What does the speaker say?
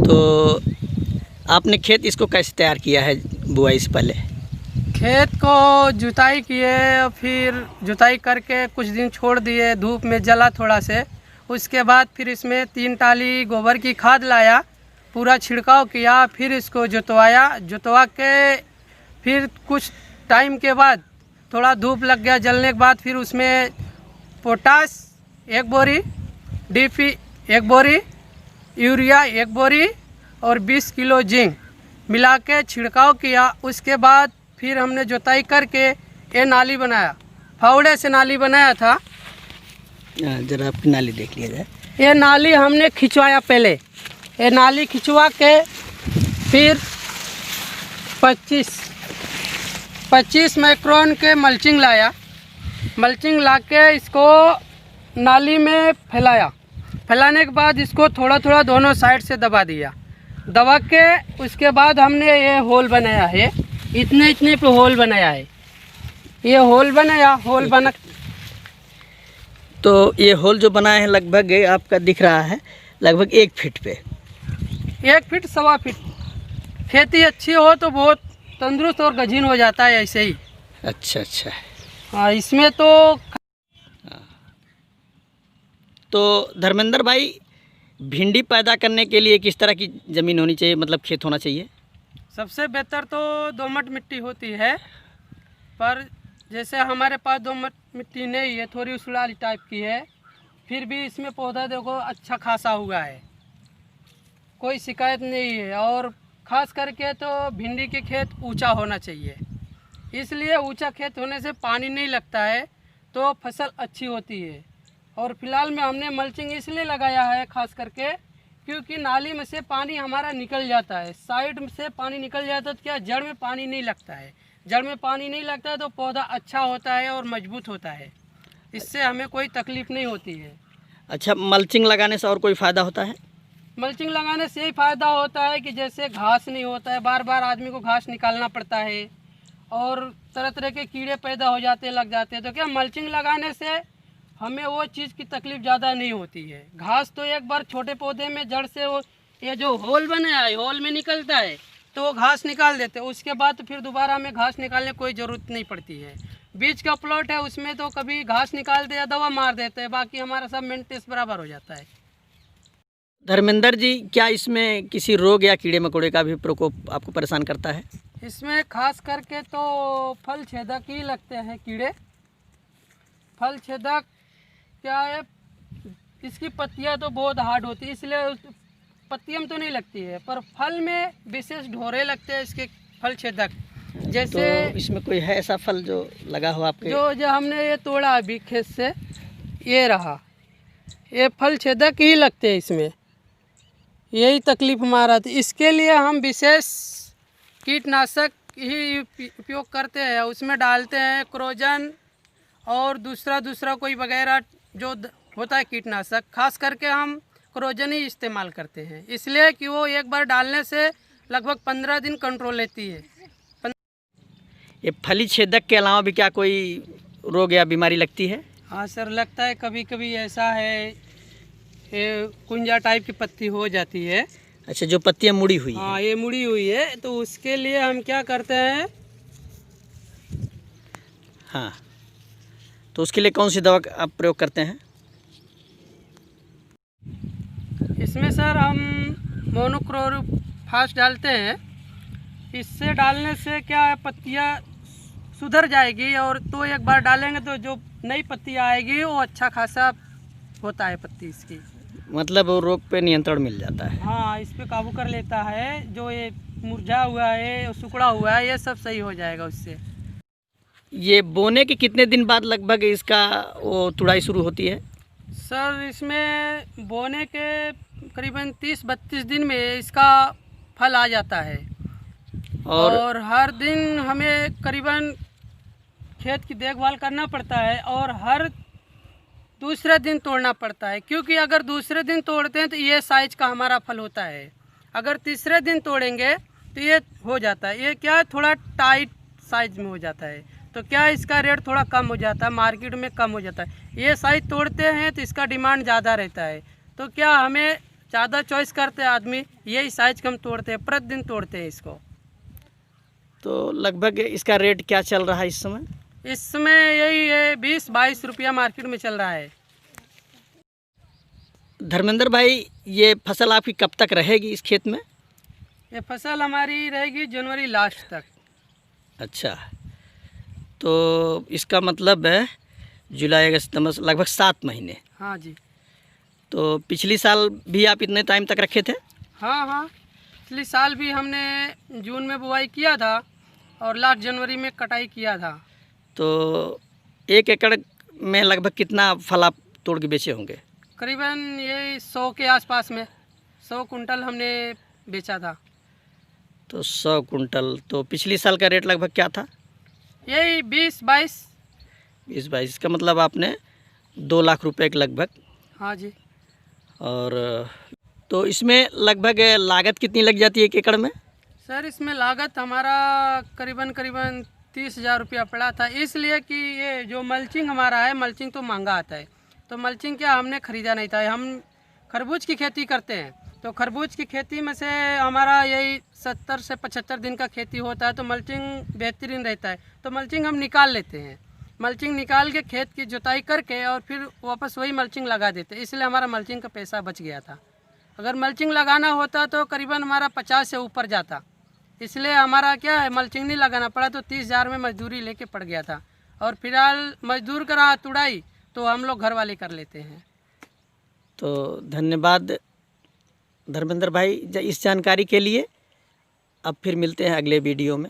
तो आपने खेत इसको कैसे तैयार किया है बुआई से पहले? खेत को जुताई किए, फिर जुताई करके कुछ दिन छोड़ दिए, धूप में जला थोड़ा से। उसके बाद फिर इसमें 3 टाली गोबर की खाद लाया, पूरा छिड़काव किया, फिर इसको जुतवा के फिर कुछ टाइम के बाद थोड़ा धूप लग गया, जलने के बाद फिर उसमें पोटास 1 बोरी, DAP 1 बोरी, यूरिया 1 बोरी और 20 किलो जिंक मिला के छिड़काव किया। उसके बाद फिर हमने जुताई करके ये नाली बनाया, फावड़े से नाली बनाया था। जरा आपकी नाली देख लिया जाए। ये नाली हमने खिंचवाया पहले, ये नाली खिंचवा के फिर 25 माइक्रोन के मल्चिंग लाया, मल्चिंग ला के इसको नाली में फैलाया। फैलाने के बाद इसको थोड़ा थोड़ा दोनों साइड से दबा दिया, दबा के उसके बाद हमने ये होल बनाया है, इतने पे होल बनाया है। ये होल बनाया, होल बना तो ये होल जो बनाया है लगभग आपका दिख रहा है लगभग 1 फीट पे, 1 फीट 1.25 फीट। खेती अच्छी हो तो बहुत तंदुरुस्त और गजीन हो जाता है ऐसे ही। अच्छा अच्छा। हाँ, इसमें तो धर्मेंद्र भाई, भिंडी पैदा करने के लिए किस तरह की ज़मीन होनी चाहिए, मतलब खेत होना चाहिए? सबसे बेहतर तो दोमट मिट्टी होती है, पर जैसे हमारे पास दोमट मिट्टी नहीं है, थोड़ी उसलाली टाइप की है, फिर भी इसमें पौधा देखो अच्छा खासा हुआ है, कोई शिकायत नहीं है। और ख़ास करके तो भिंडी के खेत ऊंचा होना चाहिए, इसलिए ऊंचा खेत होने से पानी नहीं लगता है तो फसल अच्छी होती है। और फिलहाल में हमने मल्चिंग इसलिए लगाया है खास करके क्योंकि नाली में से पानी हमारा निकल जाता है, साइड से पानी निकल जाता है तो क्या जड़ में पानी नहीं लगता है, जड़ में पानी नहीं लगता है तो पौधा अच्छा होता है और मजबूत होता है, इससे हमें कोई तकलीफ़ नहीं होती है। अच्छा, मल्चिंग लगाने से और कोई फ़ायदा होता है? मल्चिंग लगाने से यही फ़ायदा होता है कि जैसे घास नहीं होता है, बार बार आदमी को घास निकालना पड़ता है और तरह तरह के कीड़े पैदा हो जाते लग जाते हैं, तो क्या मल्चिंग लगाने से हमें वो चीज़ की तकलीफ़ ज़्यादा नहीं होती है। घास तो एक बार छोटे पौधे में जड़ से वो ये जो होल बनाया है, होल में निकलता है तो वो घास निकाल देते हैं, उसके बाद तो फिर दोबारा हमें घास निकालने कोई ज़रूरत नहीं पड़ती है। बीच का प्लॉट है उसमें तो कभी घास निकालते या दवा मार देते हैं, बाकी हमारा सब मेंटेनेंस बराबर हो जाता है। धर्मेंद्र जी, क्या इसमें किसी रोग या कीड़े मकोड़े का भी प्रकोप आपको परेशान करता है? इसमें खास करके तो फल छेदक ही लगते हैं कीड़े। फल छेदक क्या है, इसकी पत्तियां तो बहुत हार्ड होती है, इसलिए पत्तियां तो नहीं लगती है, पर फल में विशेष ढोरे लगते हैं इसके फल छेदक। जैसे तो इसमें कोई है ऐसा फल जो लगा हो आपके? जो हमने ये तोड़ा अभी खेत से, ये रहा, ये फल छेदक ही लगते हैं इसमें, यही तकलीफ हमारा थी। इसके लिए हम विशेष कीटनाशक ही उपयोग करते हैं, उसमें डालते हैं क्रोजन और दूसरा कोई वगैरह जो होता है कीटनाशक, खास करके हम क्रोजन ही इस्तेमाल करते हैं, इसलिए कि वो एक बार डालने से लगभग 15 दिन कंट्रोल लेती है। ये फली छेदक के अलावा भी क्या कोई रोग या बीमारी लगती है? हाँ सर, लगता है कभी कभी ऐसा है, ये कुंजा टाइप की पत्ती हो जाती है। अच्छा, जो पत्तियां मुड़ी हुई है? हाँ, ये मुड़ी हुई है, तो उसके लिए हम क्या करते हैं, हाँ, तो उसके लिए कौन सी दवा आप प्रयोग करते हैं? इसमें सर हम मोनोक्रोटोफास डालते हैं, इससे डालने से क्या है पत्तियाँ सुधर जाएगी, और तो एक बार डालेंगे तो जो नई पत्ती आएगी वो अच्छा खासा होता है पत्ती इसकी, मतलब वो रोग पे नियंत्रण मिल जाता है। हाँ, इस पे काबू कर लेता है, जो ये मुरझा हुआ है, सुखड़ा हुआ है, ये सब सही हो जाएगा उससे। ये बोने के कितने दिन बाद लगभग इसका वो तुड़ाई शुरू होती है? सर, इसमें बोने के करीबन 30-32 दिन में इसका फल आ जाता है, और हर दिन हमें करीबन खेत की देखभाल करना पड़ता है और हर दूसरे दिन तोड़ना पड़ता है, क्योंकि अगर दूसरे दिन तोड़ते हैं तो ये साइज का हमारा फल होता है, अगर तीसरे दिन तोड़ेंगे तो ये हो जाता है, ये क्या थोड़ा टाइट साइज में हो जाता है, तो क्या इसका रेट थोड़ा कम हो जाता है, मार्केट में कम हो जाता है। ये साइज तोड़ते हैं तो इसका डिमांड ज़्यादा रहता है, तो क्या हमें ज़्यादा चॉइस करते हैं आदमी, यही साइज कम तोड़ते हैं, प्रतिदिन तोड़ते हैं इसको। तो लगभग इसका रेट क्या चल रहा है इस समय? इस समय यही है 20-22 रुपया मार्केट में चल रहा है। धर्मेंद्र भाई, ये फसल आपकी कब तक रहेगी इस खेत में? ये फसल हमारी रहेगी जनवरी लास्ट तक। अच्छा, तो इसका मतलब है जुलाई अगस्त सितंबर लगभग 7 महीने। हाँ जी। तो पिछली साल भी आप इतने टाइम तक रखे थे? हाँ हाँ, पिछली साल भी हमने जून में बुआई किया था और लास्ट जनवरी में कटाई किया था। तो 1 एकड़ में लगभग कितना फल आप तोड़ के बेचे होंगे? करीबन ये 100 के आसपास में 100 कुंटल हमने बेचा था। तो 100 कुंटल, तो पिछली साल का रेट लगभग क्या था? यही 20-22। 20-22, इसका मतलब आपने 2 लाख रुपए के लगभग। हाँ जी। और तो इसमें लगभग लागत कितनी लग जाती है 1 एकड़ में? सर इसमें लागत हमारा करीबन 30,000 रुपया पड़ा था, इसलिए कि ये जो मल्चिंग हमारा है, मल्चिंग तो महंगा आता है। तो मल्चिंग क्या हमने ख़रीदा नहीं था। हम खरबूज की खेती करते हैं, तो खरबूज की खेती में से हमारा यही 70 से 75 दिन का खेती होता है, तो मल्चिंग बेहतरीन रहता है। तो मल्चिंग हम निकाल लेते हैं, मल्चिंग निकाल के खेत की जुताई करके और फिर वापस वही मल्चिंग लगा देते, इसलिए हमारा मल्चिंग का पैसा बच गया था। अगर मल्चिंग लगाना होता तो करीबन हमारा 50 से ऊपर जाता, इसलिए हमारा क्या है मल्चिंग नहीं लगाना पड़ा, तो 30,000 में मजदूरी लेके पड़ गया था। और फिलहाल मजदूर का रहा तुड़ाई तो हम लोग घर वाले कर लेते हैं। तो धन्यवाद धर्मेंद्र भाई इस जानकारी के लिए। अब फिर मिलते हैं अगले वीडियो में।